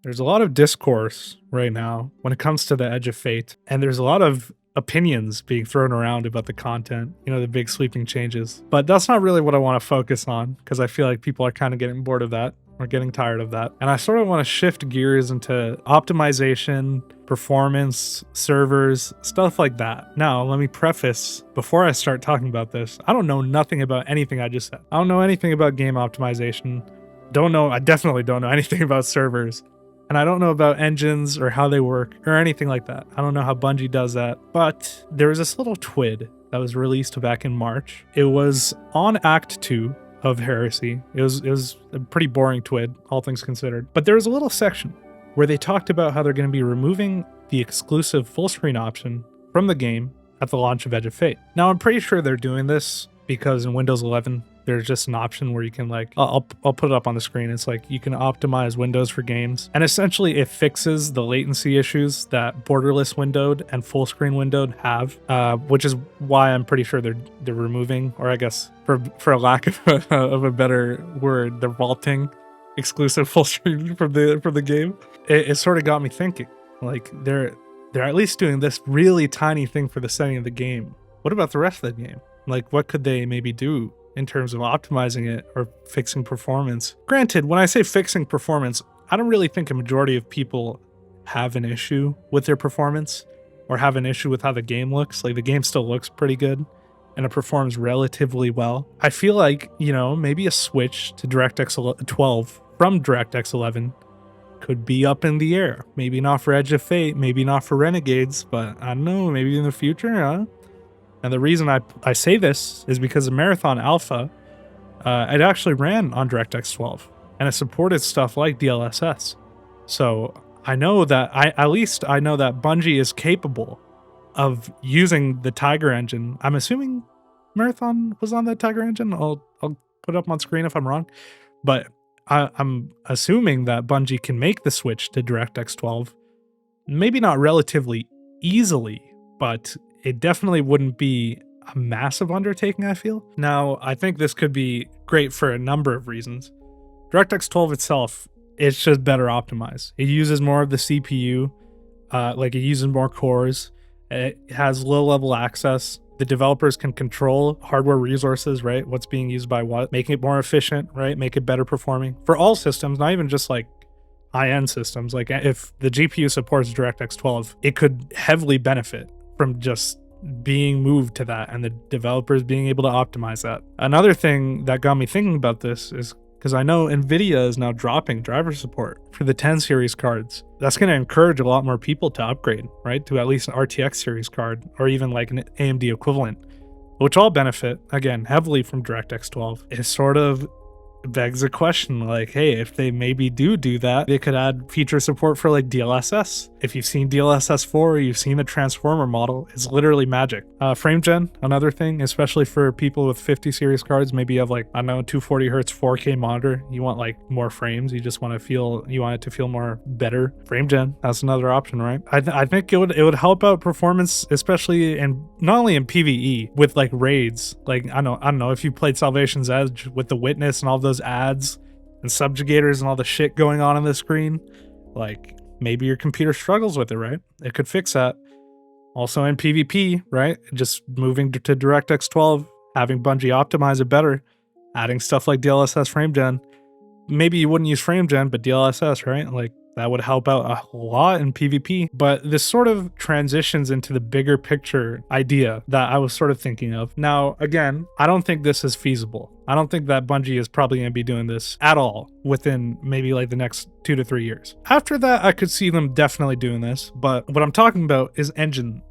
There's a lot of discourse right now when it comes to the Edge of Fate, and there's a lot of opinions being thrown around about the content, the big sweeping changes. But that's not really what I want to focus on, because I feel like people are kind of getting bored of that or getting tired of that. And I sort of want to shift gears into optimization, performance, servers, stuff like that. Now, let me preface, before I start talking about this, I don't know nothing about anything I just said. I don't know anything about game optimization. I definitely don't know anything about servers. And I don't know about engines or how they work or anything like that. I don't know how Bungie does that. But there was this little TWID that was released back in March. It was on Act 2 of Heresy. It was a pretty boring TWID, all things considered. But there was a little section where they talked about how they're going to be removing the exclusive full screen option from the game at the launch of Edge of Fate. Now, I'm pretty sure they're doing this because in Windows 11, there's just an option where you can I'll put it up on the screen. It's like you can optimize Windows for games, and essentially it fixes the latency issues that borderless windowed and full screen windowed have, which is why I'm pretty sure they're removing, or I guess for a lack of a better word, they're vaulting exclusive full screen from the game. It sort of got me thinking, like they're at least doing this really tiny thing for the setting of the game. What about the rest of the game? Like, what could they maybe do in terms of optimizing it or fixing performance? Granted, when I say fixing performance, I don't really think a majority of people have an issue with their performance or have an issue with how the game looks. Like, the game still looks pretty good and it performs relatively well. I feel like, maybe a switch to DirectX 12 from DirectX 11 could be up in the air. Maybe not for Edge of Fate, maybe not for Renegades, but I don't know, maybe in the future, huh? And the reason I say this is because the Marathon Alpha, it actually ran on DirectX 12, and it supported stuff like DLSS. So I know that I know that Bungie is capable of using the Tiger engine. I'm assuming Marathon was on that Tiger engine. I'll put it up on screen if I'm wrong, but I'm assuming that Bungie can make the switch to DirectX 12. Maybe not relatively easily, but it definitely wouldn't be a massive undertaking, I feel. Now, I think this could be great for a number of reasons. DirectX 12 itself, it's just better optimized. It uses more of the CPU, it uses more cores. It has low-level access. The developers can control hardware resources, right? What's being used by what, making it more efficient, right? Make it better performing for all systems, not even just like high-end systems. Like if the GPU supports DirectX 12, it could heavily benefit from just being moved to that and the developers being able to optimize that. Another thing that got me thinking about this is because I know NVIDIA is now dropping driver support for the 10 series cards. That's going to encourage a lot more people to upgrade, right? To at least an RTX series card or even like an AMD equivalent, which all benefit, again, heavily from DirectX 12. It sort of begs a question like, hey, if they maybe do that, they could add feature support for like DLSS. If you've seen DLSS 4, you've seen the transformer model, it's literally magic. Frame gen, another thing, especially for people with 50 series cards. Maybe you have 240 hertz 4K monitor, you want more frames, you want it to feel more better. Frame gen, that's another option, right? I think it would help out performance, especially not only in PvE with raids. I don't know if you played Salvation's Edge with the Witness and all those ads and subjugators and all the shit going on the screen. Maybe your computer struggles with it, right? It could fix that. Also in PvP, right? Just moving to DirectX 12, having Bungie optimize it better, adding stuff like DLSS frame gen. Maybe you wouldn't use frame gen, but DLSS, right? That would help out a lot in PvP. But this sort of transitions into the bigger picture idea that I was sort of thinking of. Now, again, I don't think this is feasible. I don't think that Bungie is probably going to be doing this at all within maybe the next 2 to 3 years. After that, I could see them definitely doing this. But what I'm talking about is engine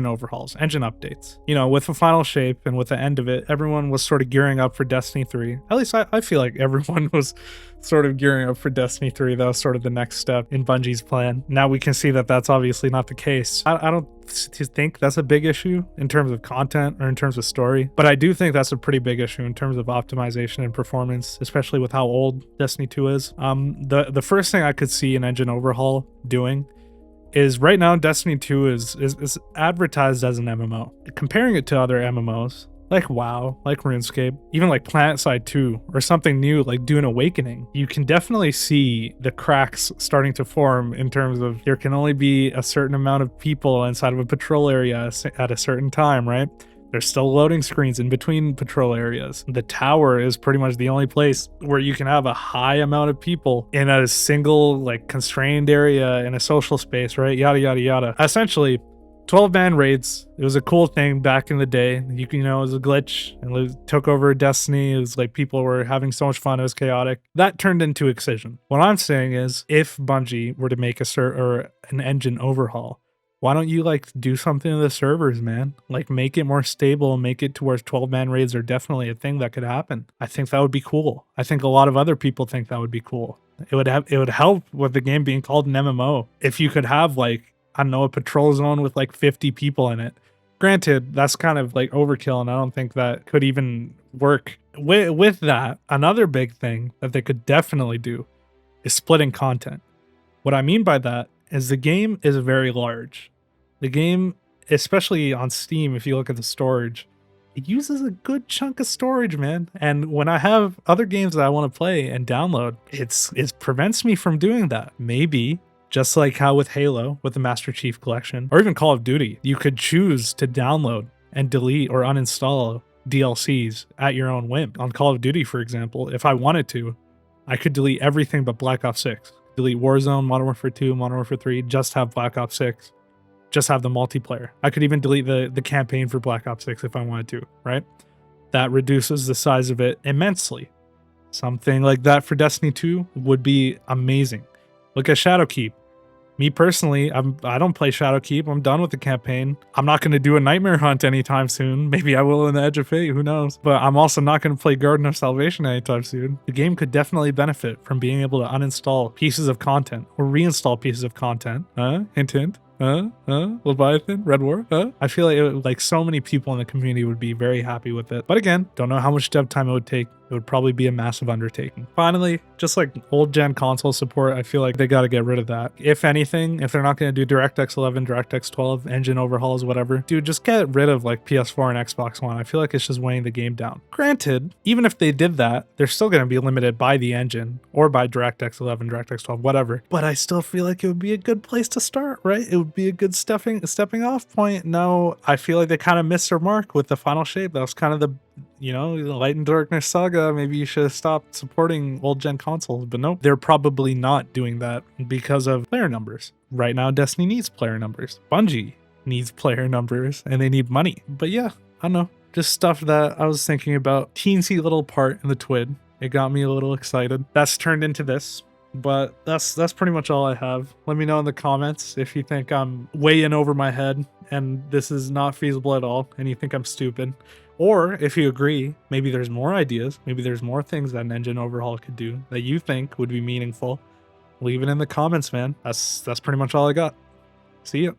overhauls, engine updates. With the final shape and with the end of it, everyone was sort of gearing up for Destiny 3. At least I feel like everyone was sort of gearing up for Destiny 3. That was sort of the next step in Bungie's plan. Now we can see that that's obviously not the case. I don't think that's a big issue in terms of content or in terms of story, but I do think that's a pretty big issue in terms of optimization and performance, especially with how old Destiny 2 is. The first thing I could see an engine overhaul doing is right now Destiny 2 is advertised as an MMO. Comparing it to other MMOs, like WoW, like RuneScape, even like PlanetSide 2, or something new like Dune Awakening, you can definitely see the cracks starting to form in terms of there can only be a certain amount of people inside of a patrol area at a certain time, right? There's still loading screens in between patrol areas. The tower is pretty much the only place where you can have a high amount of people in a single like constrained area in a social space, right? Yada, yada, yada. Essentially, 12-man raids, it was a cool thing back in the day. You know, it was a glitch and it took over Destiny. It was like people were having so much fun. It was chaotic. That turned into Excision. What I'm saying is if Bungie were to make an engine overhaul, why don't you like do something to the servers, man? Like make it more stable, make it to where 12-man raids are definitely a thing that could happen. I think that would be cool. I think a lot of other people think that would be cool. It would help with the game being called an MMO. If you could have like, I don't know, a patrol zone with like 50 people in it. Granted, that's kind of like overkill, and I don't think that could even work. With that, another big thing that they could definitely do is splitting content. What I mean by that is the game is very large. The game, especially on Steam, if you look at the storage, it uses a good chunk of storage, man. And when I have other games that I want to play and download, it prevents me from doing that. Maybe just like how with Halo, with the Master Chief Collection, or even Call of Duty, you could choose to download and delete or uninstall DLCs at your own whim. On Call of Duty, for example, if I wanted to, I could delete everything but Black Ops 6. Delete Warzone, Modern Warfare 2, Modern Warfare 3, just have Black Ops 6. Just have the multiplayer. I could even delete the campaign for Black Ops 6 if I wanted to, right? That reduces the size of it immensely. Something like that for Destiny 2 would be amazing. Look at Shadowkeep. Me personally, I don't play Shadowkeep. I'm done with the campaign. I'm not going to do a Nightmare Hunt anytime soon. Maybe I will in the Edge of Fate, who knows? But I'm also not going to play Garden of Salvation anytime soon. The game could definitely benefit from being able to uninstall pieces of content or reinstall pieces of content. Hint, hint. Leviathan, Red War, I feel like so many people in the community would be very happy with it. But again, don't know how much dev time it would take. It would probably be a massive undertaking. Finally, just like old gen console support, I feel like they got to get rid of that. If anything, if they're not going to do DirectX 11, DirectX 12, engine overhauls, whatever, dude, just get rid of like PS4 and Xbox One. I feel like it's just weighing the game down. Granted, even if they did that, they're still going to be limited by the engine or by DirectX 11, DirectX 12, whatever. But I still feel like it would be a good place to start, right? It would be a good stepping off point. No, I feel like they kind of missed their mark with the final shape. That was kind of the, you know, the Light and Darkness saga. Maybe you should have stopped supporting old gen consoles, but nope, they're probably not doing that because of player numbers. Right now, Destiny needs player numbers. Bungie needs player numbers, and they need money. But yeah, I don't know, just stuff that I was thinking about. Teensy little part in the TWID. It got me a little excited. That's turned into this. But that's pretty much all I have. Let me know in the comments if you think I'm way in over my head and this is not feasible at all and you think I'm stupid. Or if you agree, maybe there's more ideas, maybe there's more things that an engine overhaul could do that you think would be meaningful. Leave it in the comments, man. That's pretty much all I got. See ya.